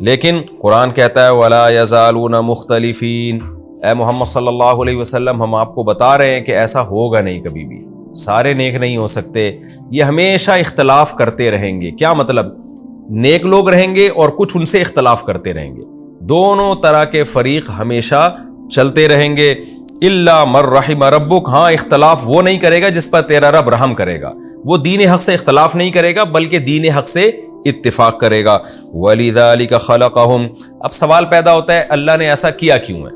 لیکن قرآن کہتا ہے وَلَا يَزَالُونَ مُخْتَلِفِينَ، اے محمد صلی اللہ علیہ وسلم ہم آپ کو بتا رہے ہیں کہ ایسا ہوگا نہیں، کبھی بھی سارے نیک نہیں ہو سکتے، یہ ہمیشہ اختلاف کرتے رہیں گے۔ کیا مطلب؟ نیک لوگ رہیں گے اور کچھ ان سے اختلاف کرتے رہیں گے، دونوں طرح کے فریق ہمیشہ چلتے رہیں گے۔ الا من رحم ربک، ہاں اختلاف وہ نہیں کرے گا جس پر تیرا رب رحم کرے گا، وہ دین حق سے اختلاف نہیں کرے گا بلکہ دین حق سے اتفاق کرے گا۔ وَلِذَلِكَ خَلَقَهُمْ، اب سوال پیدا ہوتا ہے اللہ نے ایسا کیا کیوں ہے؟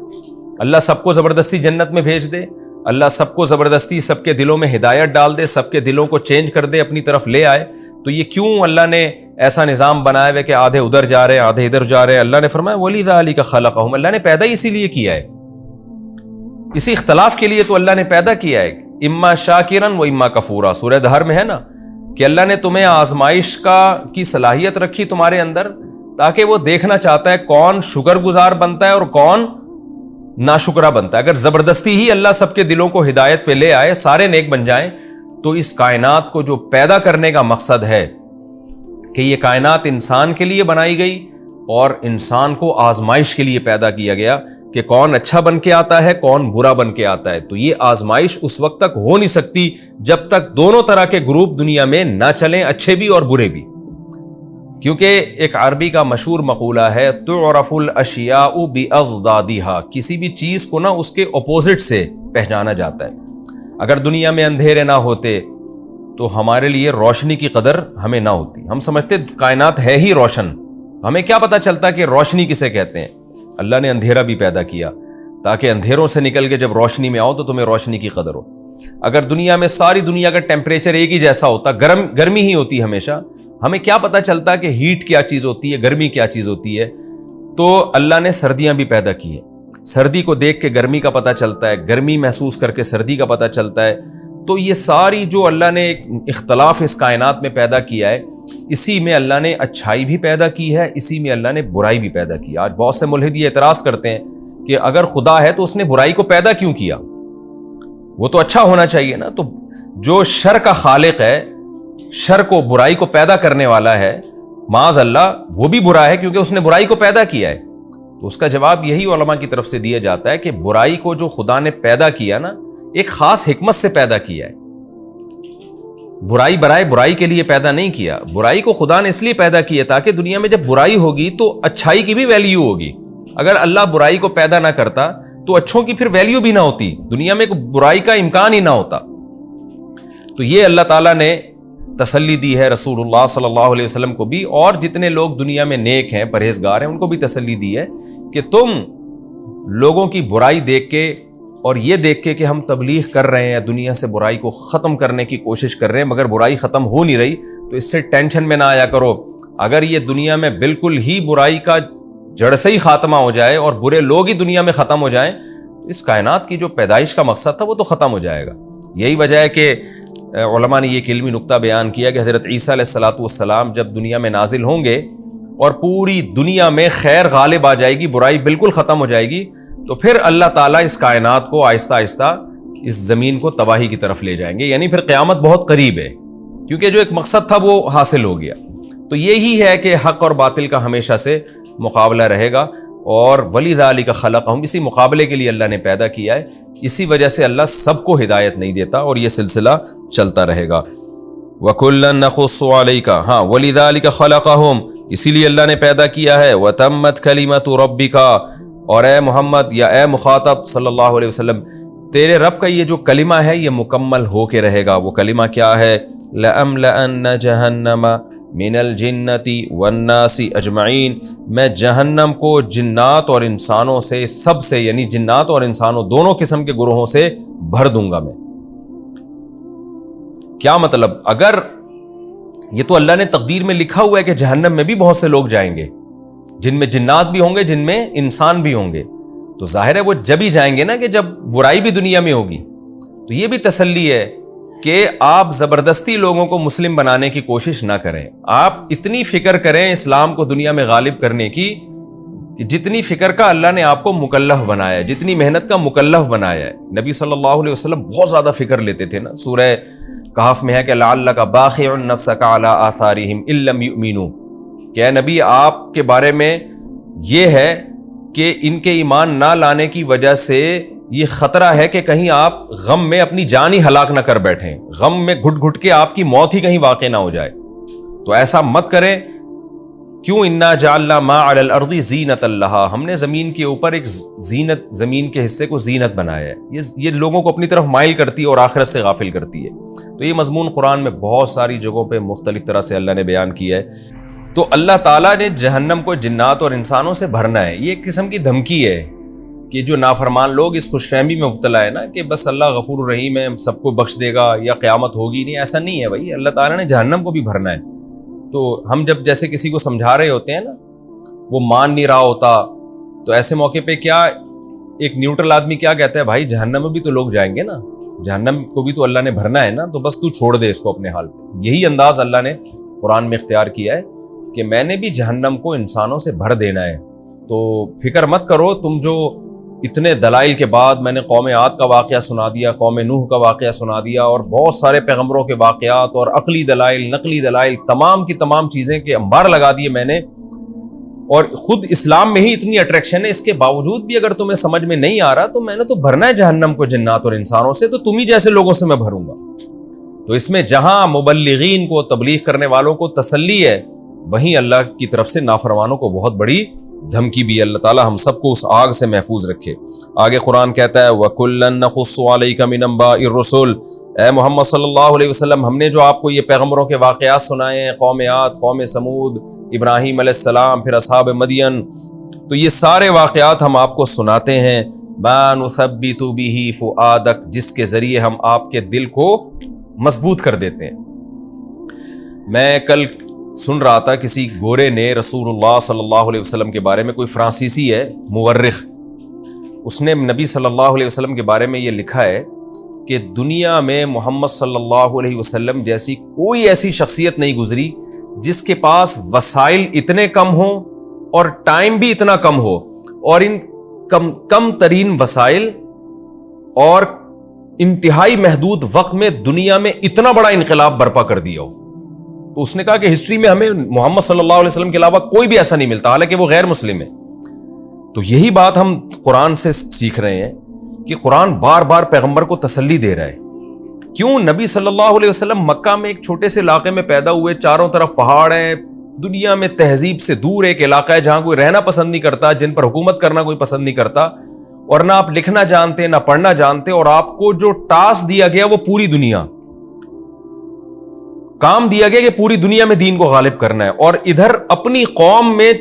اللہ سب کو زبردستی جنت میں بھیج دے، اللہ سب کو زبردستی سب کے دلوں میں ہدایت ڈال دے، سب کے دلوں کو چینج کر دے، اپنی طرف لے آئے، تو یہ کیوں اللہ نے ایسا نظام بنایا ہے کہ آدھے ادھر جا رہے ہیں آدھے ادھر جا رہے ہیں؟ اللہ نے فرمایا وَلِذَلِكَ خَلَقَهُمْ، اللہ نے پیدا اسی لیے کیا ہے، اسی اختلاف کے لیے تو اللہ نے پیدا کیا ہے۔ اما شاکرن و اما کفورا، سورہ دہر میں ہے نا کہ اللہ نے تمہیں آزمائش کی صلاحیت رکھی تمہارے اندر، تاکہ وہ دیکھنا چاہتا ہے کون شکر گزار بنتا ہے اور کون ناشکرہ بنتا ہے۔ اگر زبردستی ہی اللہ سب کے دلوں کو ہدایت پہ لے آئے، سارے نیک بن جائیں، تو اس کائنات کو جو پیدا کرنے کا مقصد ہے کہ یہ کائنات انسان کے لیے بنائی گئی اور انسان کو آزمائش کے لیے پیدا کیا گیا کہ کون اچھا بن کے آتا ہے کون برا بن کے آتا ہے، تو یہ آزمائش اس وقت تک ہو نہیں سکتی جب تک دونوں طرح کے گروپ دنیا میں نہ چلیں، اچھے بھی اور برے بھی۔ کیونکہ ایک عربی کا مشہور مقولہ ہے تعرف الاشیاء باضدادها، کسی بھی چیز کو نا اس کے اپوزٹ سے پہچانا جاتا ہے۔ اگر دنیا میں اندھیرے نہ ہوتے تو ہمارے لیے روشنی کی قدر ہمیں نہ ہوتی، ہم سمجھتے کائنات ہے ہی روشن، ہمیں کیا پتہ چلتا کہ روشنی کسے کہتے ہیں؟ اللہ نے اندھیرا بھی پیدا کیا تاکہ اندھیروں سے نکل کے جب روشنی میں آؤ تو تمہیں روشنی کی قدر ہو۔ اگر دنیا میں ساری دنیا کا ٹیمپریچر ایک ہی جیسا ہوتا، گرمی ہی ہوتی ہمیشہ، ہمیں کیا پتہ چلتا کہ ہیٹ کیا چیز ہوتی ہے، گرمی کیا چیز ہوتی ہے؟ تو اللہ نے سردیاں بھی پیدا کی ہیں، سردی کو دیکھ کے گرمی کا پتہ چلتا ہے، گرمی محسوس کر کے سردی کا پتہ چلتا ہے۔ تو یہ ساری جو اللہ نے ایک اختلاف اس کائنات میں پیدا کیا ہے، اسی میں اللہ نے اچھائی بھی پیدا کی ہے، اسی میں اللہ نے برائی بھی پیدا کی۔ آج بہت سے ملحد یہ اعتراض کرتے ہیں کہ اگر خدا ہے تو اس نے برائی کو پیدا کیوں کیا؟ وہ تو اچھا ہونا چاہیے نا۔ تو جو شر کا خالق ہے، شر کو برائی کو پیدا کرنے والا ہے، معاذ اللہ وہ بھی برا ہے کیونکہ اس نے برائی کو پیدا کیا ہے۔ تو اس کا جواب یہی علماء کی طرف سے دیا جاتا ہے کہ برائی کو جو خدا نے پیدا کیا نا، ایک خاص حکمت سے پیدا کیا ہے، برائی برائے برائی کے لیے پیدا نہیں کیا۔ برائی کو خدا نے اس لیے پیدا کیا تاکہ دنیا میں جب برائی ہوگی تو اچھائی کی بھی ویلیو ہوگی۔ اگر اللہ برائی کو پیدا نہ کرتا تو اچھوں کی پھر ویلیو بھی نہ ہوتی، دنیا میں برائی کا امکان ہی نہ ہوتا۔ تو یہ اللہ تعالیٰ نے تسلی دی ہے رسول اللہ صلی اللہ علیہ وسلم کو بھی، اور جتنے لوگ دنیا میں نیک ہیں پرہیزگار ہیں ان کو بھی تسلی دی ہے کہ تم لوگوں کی برائی دیکھ کے اور یہ دیکھ کے کہ ہم تبلیغ کر رہے ہیں، دنیا سے برائی کو ختم کرنے کی کوشش کر رہے ہیں مگر برائی ختم ہو نہیں رہی، تو اس سے ٹینشن میں نہ آیا کرو۔ اگر یہ دنیا میں بالکل ہی برائی کا جڑ سے ہی خاتمہ ہو جائے اور برے لوگ ہی دنیا میں ختم ہو جائیں تو اس کائنات کی جو پیدائش کا مقصد تھا وہ تو ختم ہو جائے گا۔ یہی وجہ ہے کہ علماء نے یہ ایک علمی نکتہ بیان کیا کہ حضرت عیسیٰ علیہ السلام جب دنیا میں نازل ہوں گے اور پوری دنیا میں خیر غالب آ جائے گی، برائی بالکل ختم ہو جائے گی، تو پھر اللہ تعالیٰ اس کائنات کو آہستہ آہستہ اس زمین کو تباہی کی طرف لے جائیں گے، یعنی پھر قیامت بہت قریب ہے، کیونکہ جو ایک مقصد تھا وہ حاصل ہو گیا۔ تو یہی ہے کہ حق اور باطل کا ہمیشہ سے مقابلہ رہے گا، اور وَلِذَلِكَ خَلَقَهُمْ، اسی مقابلے کے لیے اللہ نے پیدا کیا ہے، اسی وجہ سے اللہ سب کو ہدایت نہیں دیتا اور یہ سلسلہ چلتا رہے گا۔ وَكُلًّا نَقُصُّ عَلَيْكَ، ہاں وَلِذَلِكَ خَلَقَهُمْ، اسی لیے اللہ نے پیدا کیا ہے۔ وَتَمَّتْ كَلِمَةُ رَبِّكَ، اور اے محمد یا اے مخاطب صلی اللہ علیہ وسلم، تیرے رب کا یہ جو کلمہ ہے یہ مکمل ہو کے رہے گا۔ وہ کلمہ کیا ہے؟ لَأَمْلَأَنَّ جَهَنَّمَ مِنَ الْجِنَّةِ وَالنَّاسِ أَجْمَعِينَ، میں جہنم کو جنات اور انسانوں سے، سب سے، یعنی جنات اور انسانوں دونوں قسم کے گروہوں سے بھر دوں گا میں۔ کیا مطلب؟ اگر یہ تو اللہ نے تقدیر میں لکھا ہوا ہے کہ جہنم میں بھی بہت سے لوگ جائیں گے، جن میں جنات بھی ہوں گے، جن میں انسان بھی ہوں گے، تو ظاہر ہے وہ جب ہی جائیں گے نا کہ جب برائی بھی دنیا میں ہوگی۔ تو یہ بھی تسلی ہے کہ آپ زبردستی لوگوں کو مسلم بنانے کی کوشش نہ کریں، آپ اتنی فکر کریں اسلام کو دنیا میں غالب کرنے کی کہ جتنی فکر کا اللہ نے آپ کو مکلف بنایا ہے، جتنی محنت کا مکلف بنایا ہے۔ نبی صلی اللہ علیہ وسلم بہت زیادہ فکر لیتے تھے نا، سورہ کہف میں ہے کہ لعلک باخع نفسک علی آثارہم ان لم یؤمنوا، کہ اے نبی آپ کے بارے میں یہ ہے کہ ان کے ایمان نہ لانے کی وجہ سے یہ خطرہ ہے کہ کہیں آپ غم میں اپنی جان ہی ہلاک نہ کر بیٹھیں، غم میں گھٹ گھٹ کے آپ کی موت ہی کہیں واقع نہ ہو جائے، تو ایسا مت کریں۔ کیوں؟ انا جعلنا ما علی الارض زینۃ لہا، ہم نے زمین کے اوپر ایک زینت، زمین کے حصے کو زینت بنایا ہے، یہ لوگوں کو اپنی طرف مائل کرتی ہے اور آخرت سے غافل کرتی ہے۔ تو یہ مضمون قرآن میں بہت ساری جگہوں پہ مختلف طرح سے اللہ نے بیان کیا ہے۔ تو اللہ تعالیٰ نے جہنم کو جنات اور انسانوں سے بھرنا ہے، یہ ایک قسم کی دھمکی ہے کہ جو نافرمان لوگ اس خوش فہمی میں مبتلا ہے نا کہ بس اللہ غفور الرحیم ہے، سب کو بخش دے گا یا قیامت ہوگی نہیں، ایسا نہیں ہے بھائی، اللہ تعالیٰ نے جہنم کو بھی بھرنا ہے۔ تو ہم جب جیسے کسی کو سمجھا رہے ہوتے ہیں نا، وہ مان نہیں رہا ہوتا، تو ایسے موقع پہ کیا ایک نیوٹرل آدمی کیا کہتا ہے، بھائی جہنم میں بھی تو لوگ جائیں گے نا، جہنم کو بھی تو اللہ نے بھرنا ہے نا، تو بس تو چھوڑ دے اس کو اپنے حال پہ۔ یہی انداز اللہ نے قرآن میں اختیار کیا ہے کہ میں نے بھی جہنم کو انسانوں سے بھر دینا ہے، تو فکر مت کرو تم جو اتنے دلائل کے بعد میں نے قوم عاد کا واقعہ سنا دیا، قوم نوح کا واقعہ سنا دیا، اور بہت سارے پیغمبروں کے واقعات اور عقلی دلائل، نقلی دلائل، تمام کی تمام چیزیں کے انبار لگا دیے میں نے، اور خود اسلام میں ہی اتنی اٹریکشن ہے، اس کے باوجود بھی اگر تمہیں سمجھ میں نہیں آ رہا تو میں نے تو بھرنا ہے جہنم کو جنات اور انسانوں سے، تو تم ہی جیسے لوگوں سے میں بھروں گا۔ تو اس میں جہاں مبلغین کو، تبلیغ کرنے والوں کو تسلی ہے، وہیں اللہ کی طرف سے نافرمانوں کو بہت بڑی دھمکی بھی ہے۔ اللہ تعالیٰ ہم سب کو اس آگ سے محفوظ رکھے۔ آگے قرآن کہتا ہے وَكُلًّا نَقُصُّ عَلَيْكَ مِنْ أَنْبَاءِ الرُّسُلِ، اے محمد صلی اللہ علیہ وسلم، ہم نے جو آپ کو یہ پیغمبروں کے واقعات سنائے ہیں، قوم عاد، قوم سمود، ابراہیم علیہ السلام، پھر اصحاب مدین، تو یہ سارے واقعات ہم آپ کو سناتے ہیں، مَا نُثَبِّتُ بِهِ فُؤَادَكَ، جس کے ذریعے ہم آپ کے دل کو مضبوط کر دیتے ہیں۔ میں کل سن رہا تھا کسی گورے نے رسول اللہ صلی اللہ علیہ وسلم کے بارے میں، کوئی فرانسیسی ہے مورخ، اس نے نبی صلی اللہ علیہ وسلم کے بارے میں یہ لکھا ہے کہ دنیا میں محمد صلی اللہ علیہ وسلم جیسی کوئی ایسی شخصیت نہیں گزری جس کے پاس وسائل اتنے کم ہوں اور ٹائم بھی اتنا کم ہو، اور ان کم ترین وسائل اور انتہائی محدود وقت میں دنیا میں اتنا بڑا انقلاب برپا کر دیا ہو۔ تو اس نے کہا کہ ہسٹری میں ہمیں محمد صلی اللہ علیہ وسلم کے علاوہ کوئی بھی ایسا نہیں ملتا، حالانکہ وہ غیر مسلم ہے۔ تو یہی بات ہم قرآن سے سیکھ رہے ہیں کہ قرآن بار بار پیغمبر کو تسلی دے رہا ہے۔ کیوں؟ نبی صلی اللہ علیہ وسلم مکہ میں ایک چھوٹے سے علاقے میں پیدا ہوئے، چاروں طرف پہاڑ ہیں، دنیا میں تہذیب سے دور ایک علاقہ ہے جہاں کوئی رہنا پسند نہیں کرتا، جن پر حکومت کرنا کوئی پسند نہیں کرتا، اور نہ آپ لکھنا جانتے نہ پڑھنا جانتے، اور آپ کو جو ٹاسک دیا گیا وہ پوری دنیا، کام دیا گیا کہ پوری دنیا میں دین کو غالب کرنا ہے، اور ادھر اپنی قوم میں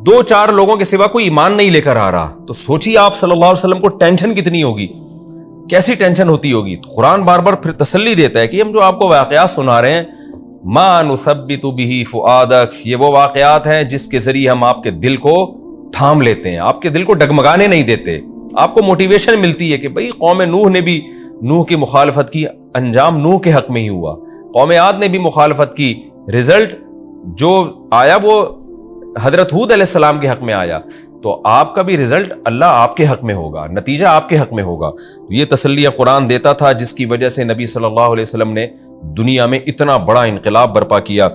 2-4 لوگوں کے سوا کوئی ایمان نہیں لے کر آ رہا۔ تو سوچیے آپ صلی اللہ علیہ وسلم کو ٹینشن کتنی ہوگی، کیسی ٹینشن ہوتی ہوگی۔ تو قرآن بار بار پھر تسلی دیتا ہے کہ ہم جو آپ کو واقعات سنا رہے ہیں، ما نثبت به فؤادک، یہ وہ واقعات ہیں جس کے ذریعے ہم آپ کے دل کو تھام لیتے ہیں، آپ کے دل کو ڈگمگانے نہیں دیتے، آپ کو موٹیویشن ملتی ہے کہ بھئی قوم نوح نے بھی نوح کی مخالفت کی، انجام نوح کے حق میں ہی ہوا، قوم عاد نے بھی مخالفت کی، رزلٹ جو آیا وہ حضرت ہود علیہ السلام کے حق میں آیا، تو آپ کا بھی رزلٹ اللہ آپ کے حق میں ہوگا، نتیجہ آپ کے حق میں ہوگا۔ تو یہ تسلیہ قرآن دیتا تھا، جس کی وجہ سے نبی صلی اللہ علیہ وسلم نے دنیا میں اتنا بڑا انقلاب برپا کیا۔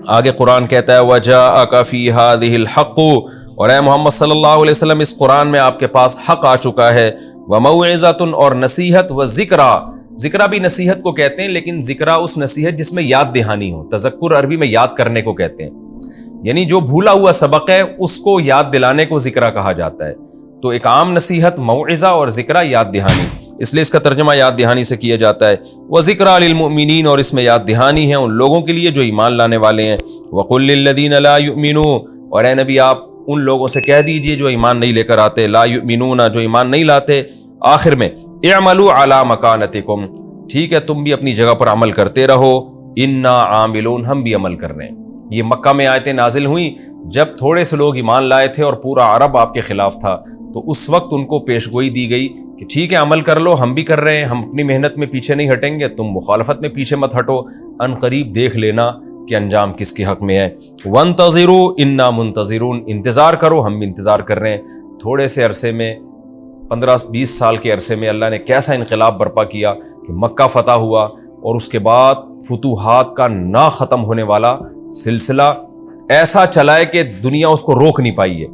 آگے قرآن کہتا ہے وَجَاءَكَ فِي هَذِهِ الْحَقُّ، اور اے محمد صلی اللہ علیہ وسلم اس قرآن میں آپ کے پاس حق آ چکا ہے، وَمَوْعِظَةٌ، اور نصیحت، وَذِكْرَى، ذکرہ بھی نصیحت کو کہتے ہیں، لیکن ذکرہ اس نصیحت جس میں یاد دہانی ہو، تذکر عربی میں یاد کرنے کو کہتے ہیں، یعنی جو بھولا ہوا سبق ہے اس کو یاد دلانے کو ذکرہ کہا جاتا ہے۔ تو ایک عام نصیحت موعظہ، اور ذکرہ یاد دہانی، اس لیے اس کا ترجمہ یاد دہانی سے کیا جاتا ہے۔ وَذِكْرَىٰ لِلْمُؤْمِنِينَ، اور اس میں یاد دہانی ہے ان لوگوں کے لیے جو ایمان لانے والے ہیں۔ وَقُلْ لِلَّذِينَ لَا يُؤْمِنُونَ، اور اے نبی آپ ان لوگوں سے کہہ دیجئے جو ایمان نہیں لے کر آتے، لا یؤمنون، جو ایمان نہیں لاتے، آخر میں اعملوا علی مکانتکم، ٹھیک ہے تم بھی اپنی جگہ پر عمل کرتے رہو، انا عاملون، ہم بھی عمل کر رہے ہیں۔ یہ مکہ میں آیتیں نازل ہوئیں جب تھوڑے سے لوگ ایمان لائے تھے اور پورا عرب آپ کے خلاف تھا، تو اس وقت ان کو پیشگوئی دی گئی کہ ٹھیک ہے عمل کر لو، ہم بھی کر رہے ہیں، ہم اپنی محنت میں پیچھے نہیں ہٹیں گے، تم مخالفت میں پیچھے مت ہٹو، ان قریب دیکھ لینا کہ انجام کس کے حق میں ہے۔ وانتظروا انا منتظرون، انتظار کرو، ہم بھی انتظار کر رہے ہیں۔ تھوڑے سے عرصے میں 15-20 سال کے عرصے میں اللہ نے کیسا انقلاب برپا کیا کہ مکہ فتح ہوا، اور اس کے بعد فتوحات کا نہ ختم ہونے والا سلسلہ ایسا چلائے کہ دنیا اس کو روک نہیں پائی ہے۔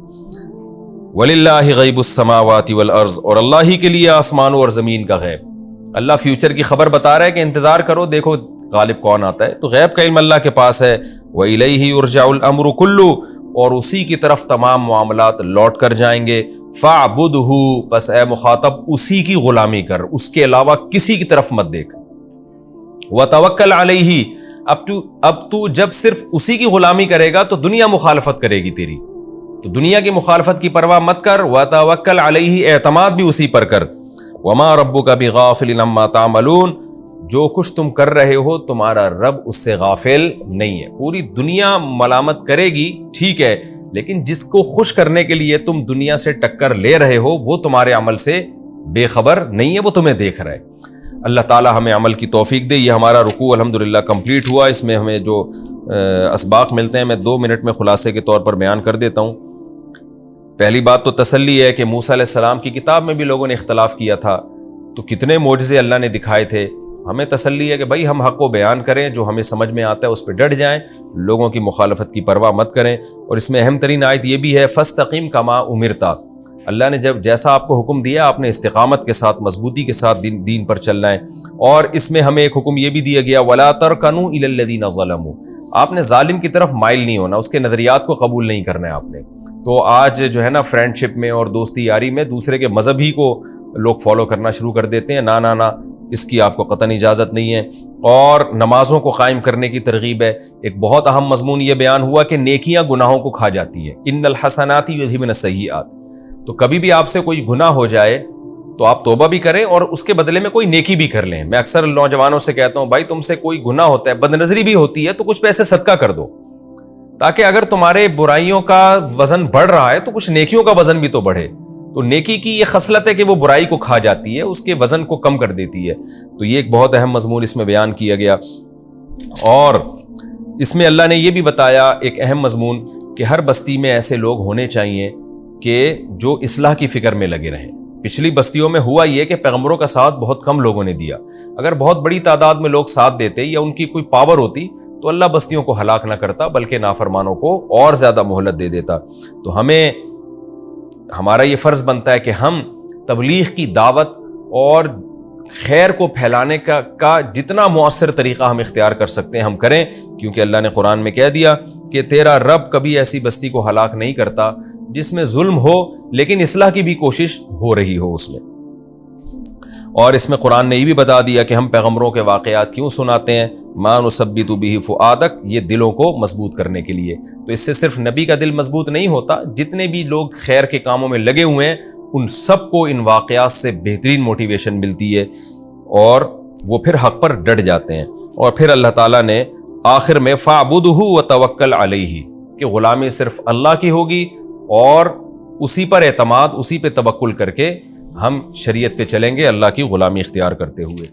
وَلِلَّهِ غَيْبُ السَّمَاوَاتِ وَالْأَرْضِ، اور اللہ ہی کے لیے آسمانوں اور زمین کا غیب۔ اللہ فیوچر کی خبر بتا رہا ہے کہ انتظار کرو، دیکھو غالب کون آتا ہے۔ تو غیب کا علم اللہ کے پاس ہے۔ وَإِلَيْهِ يُرْجَعُ الْأَمْرُ كُلُّهُ، اور اسی کی طرف تمام معاملات لوٹ کر جائیں گے۔ فَاعْبُدْهُ، بس اے مخاطب اسی کی غلامی کر، اس کے علاوہ کسی کی طرف مت دیکھ۔ وَتَوَكَّلْ عَلَيْهِ، اب تو جب صرف اسی کی غلامی کرے گا تو دنیا مخالفت کرے گی تیری، تو دنیا کی مخالفت کی پرواہ مت کر۔ وَتَوَكَّلْ عَلَيْهِ، اعتماد بھی اسی پر کر۔ وَمَا رَبُّكَ بِغَافِلٍ عَمَّا تَعْمَلُونَ، جو کچھ تم کر رہے ہو تمہارا رب اس سے غافل نہیں ہے۔ پوری دنیا ملامت کرے گی ٹھیک ہے، لیکن جس کو خوش کرنے کے لیے تم دنیا سے ٹکر لے رہے ہو وہ تمہارے عمل سے بے خبر نہیں ہے، وہ تمہیں دیکھ رہا ہے۔ اللہ تعالی ہمیں عمل کی توفیق دے۔ یہ ہمارا رکوع الحمدللہ کمپلیٹ ہوا۔ اس میں ہمیں جو اسباق ملتے ہیں میں 2 منٹ میں خلاصے کے طور پر بیان کر دیتا ہوں۔ پہلی بات تو تسلی ہے کہ موسیٰ علیہ السلام کی کتاب میں بھی لوگوں نے اختلاف کیا تھا، تو کتنے معجزے اللہ نے دکھائے تھے۔ ہمیں تسلی ہے کہ بھائی ہم حق کو بیان کریں، جو ہمیں سمجھ میں آتا ہے اس پہ ڈٹ جائیں، لوگوں کی مخالفت کی پرواہ مت کریں۔ اور اس میں اہم ترین آیت یہ بھی ہے فَاسْتَقِمْ كَمَا أُمِرْتَ، اللہ نے جیسا آپ کو حکم دیا آپ نے استقامت کے ساتھ مضبوطی کے ساتھ دین پر چلنا ہے۔ اور اس میں ہمیں ایک حکم یہ بھی دیا گیا وَلَا تَرْكَنُوا إِلَى الَّذِينَ ظَلَمُوا، آپ نے ظالم کی طرف مائل نہیں ہونا، اس کے نظریات کو قبول نہیں کرنا ہے آپ نے۔ تو آج جو ہے نا فرینڈ شپ میں اور دوستی یاری میں دوسرے کے مذہب ہی کو لوگ فالو کرنا شروع کر دیتے ہیں۔ نا اس کی آپ کو قطعاً اجازت نہیں ہے۔ اور نمازوں کو قائم کرنے کی ترغیب ہے۔ ایک بہت اہم مضمون یہ بیان ہوا کہ نیکیاں گناہوں کو کھا جاتی ہیں، ان الحسنات یذھبن السیئات، تو کبھی بھی آپ سے کوئی گناہ ہو جائے تو آپ توبہ بھی کریں اور اس کے بدلے میں کوئی نیکی بھی کر لیں۔ میں اکثر نوجوانوں سے کہتا ہوں بھائی تم سے کوئی گناہ ہوتا ہے، بد نظری بھی ہوتی ہے، تو کچھ پیسے صدقہ کر دو، تاکہ اگر تمہارے برائیوں کا وزن بڑھ رہا ہے تو کچھ نیکیوں کا وزن بھی تو بڑھے۔ تو نیکی کی یہ خصلت ہے کہ وہ برائی کو کھا جاتی ہے، اس کے وزن کو کم کر دیتی ہے۔ تو یہ ایک بہت اہم مضمون اس میں بیان کیا گیا۔ اور اس میں اللہ نے یہ بھی بتایا ایک اہم مضمون کہ ہر بستی میں ایسے لوگ ہونے چاہیے کہ جو اصلاح کی فکر میں لگے رہیں۔ پچھلی بستیوں میں ہوا یہ کہ پیغمبروں کا ساتھ بہت کم لوگوں نے دیا، اگر بہت بڑی تعداد میں لوگ ساتھ دیتے یا ان کی کوئی پاور ہوتی تو اللہ بستیوں کو ہلاک نہ کرتا بلکہ نافرمانوں کو اور زیادہ مہلت دے دیتا۔ تو ہمارا یہ فرض بنتا ہے کہ ہم تبلیغ کی دعوت اور خیر کو پھیلانے کا جتنا مؤثر طریقہ ہم اختیار کر سکتے ہیں ہم کریں، کیونکہ اللہ نے قرآن میں کہہ دیا کہ تیرا رب کبھی ایسی بستی کو ہلاک نہیں کرتا جس میں ظلم ہو لیکن اصلاح کی بھی کوشش ہو رہی ہو اس میں۔ اور اس میں قرآن نے یہ بھی بتا دیا کہ ہم پیغمبروں کے واقعات کیوں سناتے ہیں، ما نثبت بہ فؤادک، یہ دلوں کو مضبوط کرنے کے لیے۔ تو اس سے صرف نبی کا دل مضبوط نہیں ہوتا، جتنے بھی لوگ خیر کے کاموں میں لگے ہوئے ہیں ان سب کو ان واقعات سے بہترین موٹیویشن ملتی ہے اور وہ پھر حق پر ڈٹ جاتے ہیں۔ اور پھر اللہ تعالیٰ نے آخر میں فَاعْبُدْهُ وَتَوَكَّلْ عَلَيْهِ کہ غلامی صرف اللہ کی ہوگی اور اسی پر اعتماد، اسی پہ توکل کر کے ہم شریعت پہ چلیں گے اللہ کی غلامی اختیار کرتے ہوئے۔